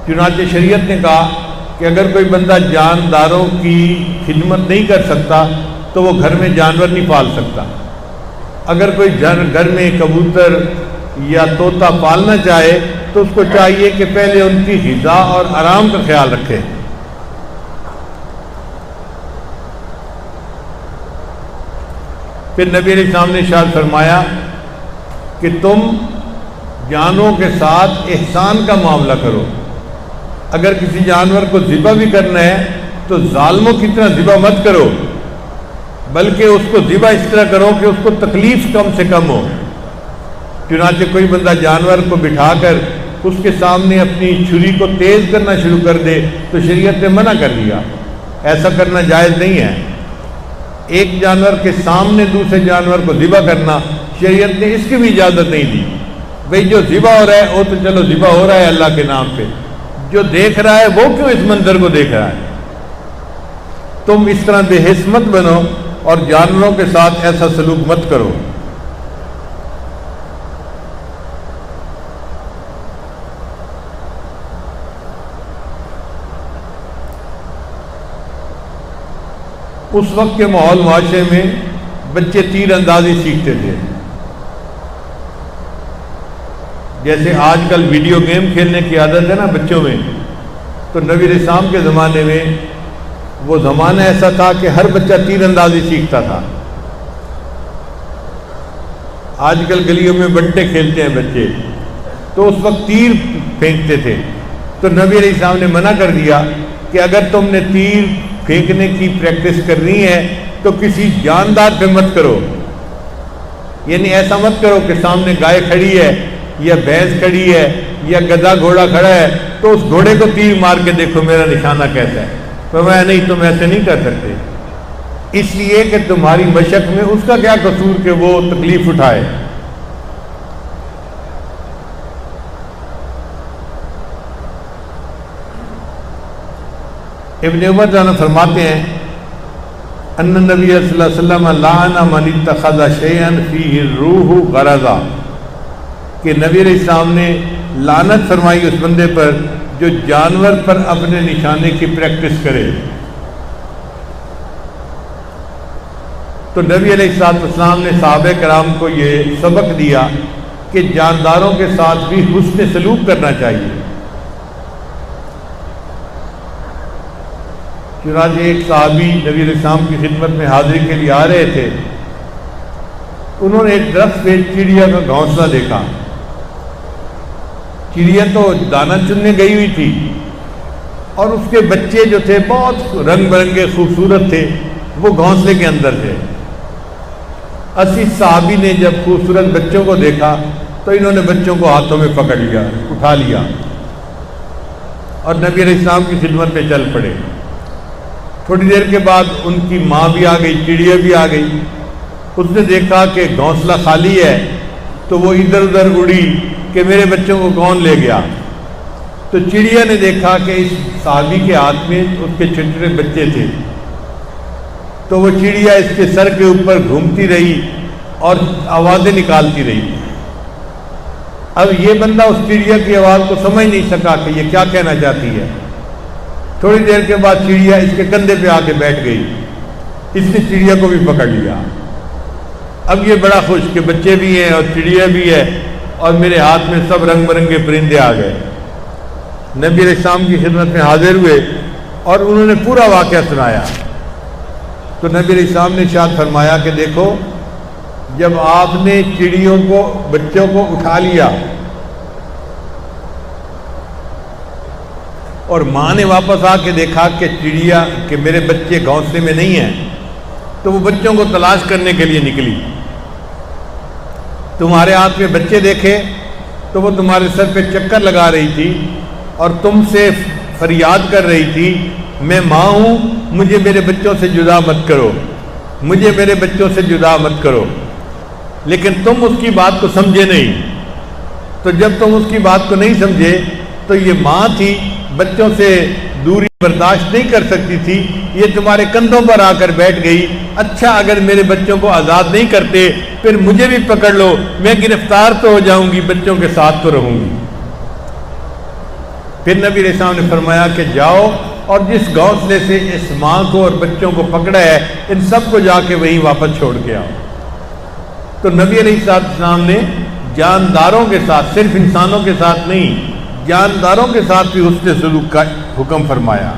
چنانچہ شریعت نے کہا کہ اگر کوئی بندہ جانداروں کی خدمت نہیں کر سکتا تو وہ گھر میں جانور نہیں پال سکتا۔ اگر کوئی گھر میں کبوتر یا طوطا پالنا چاہے تو اس کو چاہیے کہ پہلے ان کی غذا اور آرام کا خیال رکھے۔ پھر نبی علیہ السلام نے ارشاد فرمایا کہ تم جانوروں کے ساتھ احسان کا معاملہ کرو۔ اگر کسی جانور کو ذبح بھی کرنا ہے تو ظالموں کی طرح ذبح مت کرو، بلکہ اس کو ذبح اس طرح کرو کہ اس کو تکلیف کم سے کم ہو۔ چنانچہ کوئی بندہ جانور کو بٹھا کر اس کے سامنے اپنی چھری کو تیز کرنا شروع کر دے تو شریعت نے منع کر دیا، ایسا کرنا جائز نہیں ہے۔ ایک جانور کے سامنے دوسرے جانور کو ذبح کرنا شریعت نے اس کی بھی اجازت نہیں دی۔ بھئی جو ذبح ہو رہا ہے وہ تو چلو ذبح ہو رہا ہے اللہ کے نام پہ، جو دیکھ رہا ہے وہ کیوں اس منظر کو دیکھ رہا ہے؟ تم اس طرح بے حس مت بنو اور جانوروں کے ساتھ ایسا سلوک مت کرو۔ اس وقت کے ماحول معاشرے میں بچے تیر اندازی سیکھتے تھے، جیسے آج کل ویڈیو گیم کھیلنے کی عادت ہے نا بچوں میں، تو نبی علیہ السلام کے زمانے میں وہ زمانہ ایسا تھا کہ ہر بچہ تیر اندازی سیکھتا تھا۔ آج کل گلیوں میں بنٹے کھیلتے ہیں بچے، تو اس وقت تیر پھینکتے تھے، تو نبی علیہ السلام نے منع کر دیا کہ اگر تم نے تیر پھینکنے کی پریکٹس کرنی ہے تو کسی جاندار پہ مت کرو، یعنی ایسا مت کرو کہ سامنے گائے کھڑی ہے یا بھینس کھڑی ہے یا گدھا گھوڑا کھڑا ہے تو اس گھوڑے کو تیر مار کے دیکھو میرا نشانہ کیسا ہے۔ فرمایا نہیں، تم ایسے نہیں کر سکتے، اس لیے کہ تمہاری مشق میں اس کا کیا قصور کہ وہ تکلیف اٹھائے۔ ابن عمر جانا فرماتے ہیں ان نبی صلی اللہ علیہ وسلم لعن من اتخذ شیئا فیہ الروح غرضا، کہ نبی علیہ السلام نے لعنت فرمائی اس بندے پر جو جانور پر اپنے نشانے کی پریکٹس کرے۔ تو نبی علیہ السلام نے صحابہ کرام کو یہ سبق دیا کہ جانداروں کے ساتھ بھی حسن سلوک کرنا چاہیے۔ چنانچہ ایک صحابی نبی علیہ السلام کی خدمت میں حاضری کے لیے آ رہے تھے، انہوں نے ایک درخت پہ چڑیا کا گھونسلہ دیکھا۔ چڑیا تو دانہ چننے گئی ہوئی تھی اور اس کے بچے جو تھے بہت رنگ برنگے خوبصورت تھے، وہ گھونسلے کے اندر تھے۔ اسی صحابی نے جب خوبصورت بچوں کو دیکھا تو انہوں نے بچوں کو ہاتھوں میں پکڑ لیا، اٹھا لیا اور نبی علیہ السلام کی خدمت میں چل پڑے۔ تھوڑی دیر کے بعد ان کی ماں بھی آ گئی، چڑیا بھی آ گئی۔ اس نے دیکھا کہ گھونسلہ خالی ہے تو وہ ادھر ادھر اڑی کہ میرے بچوں کو کون لے گیا۔ تو چڑیا نے دیکھا کہ اس صحابی کے ہاتھ میں اس کے چھوٹے چھوٹے بچے تھے، تو وہ چڑیا اس کے سر کے اوپر گھومتی رہی اور آوازیں نکالتی رہی۔ اب یہ بندہ اس چڑیا کی آواز کو سمجھ نہیں سکا کہ یہ کیا کہنا چاہتی ہے۔ تھوڑی دیر کے بعد چڑیا اس کے کندھے پہ آ کے بیٹھ گئی، اس نے چڑیا کو بھی پکڑ لیا۔ اب یہ بڑا خوش کہ بچے بھی ہیں اور چڑیا بھی ہے اور میرے ہاتھ میں سب رنگ برنگے پرندے آ گئے۔ نبی علیہ السلام کی خدمت میں حاضر ہوئے اور انہوں نے پورا واقعہ سنایا۔ تو نبی علیہ السلام نے ارشاد فرمایا کہ دیکھو، جب آپ نے چڑیوں کو بچوں کو اٹھا لیا اور ماں نے واپس آ کے دیکھا کہ چڑیا کہ میرے بچے گھونسلے میں نہیں ہیں، تو وہ بچوں کو تلاش کرنے کے لیے نکلی۔ تمہارے ہاتھ میں بچے دیکھے تو وہ تمہارے سر پہ چکر لگا رہی تھی اور تم سے فریاد کر رہی تھی، میں ماں ہوں، مجھے میرے بچوں سے جدا مت کرو، مجھے میرے بچوں سے جدا مت کرو، لیکن تم اس کی بات کو سمجھے نہیں۔ تو جب تم اس کی بات کو نہیں سمجھے تو یہ ماں تھی، بچوں سے دوری برداشت نہیں کر سکتی تھی، یہ تمہارے کندھوں پر آ کر بیٹھ گئی۔ اچھا اگر میرے بچوں کو آزاد نہیں کرتے پھر مجھے بھی پکڑ لو، میں گرفتار تو ہو جاؤں گی، بچوں کے ساتھ تو رہوں گی۔ پھر نبی علیہ السلام نے فرمایا کہ جاؤ اور جس گھونسلے سے اس ماں کو اور بچوں کو پکڑا ہے ان سب کو جا کے وہیں واپس چھوڑ کے آؤ۔ تو نبی علیہ السلام نے جانداروں کے ساتھ، صرف انسانوں کے ساتھ نہیں، جانداروں کے ساتھ بھی حسن سلوک کا حکم فرمایا۔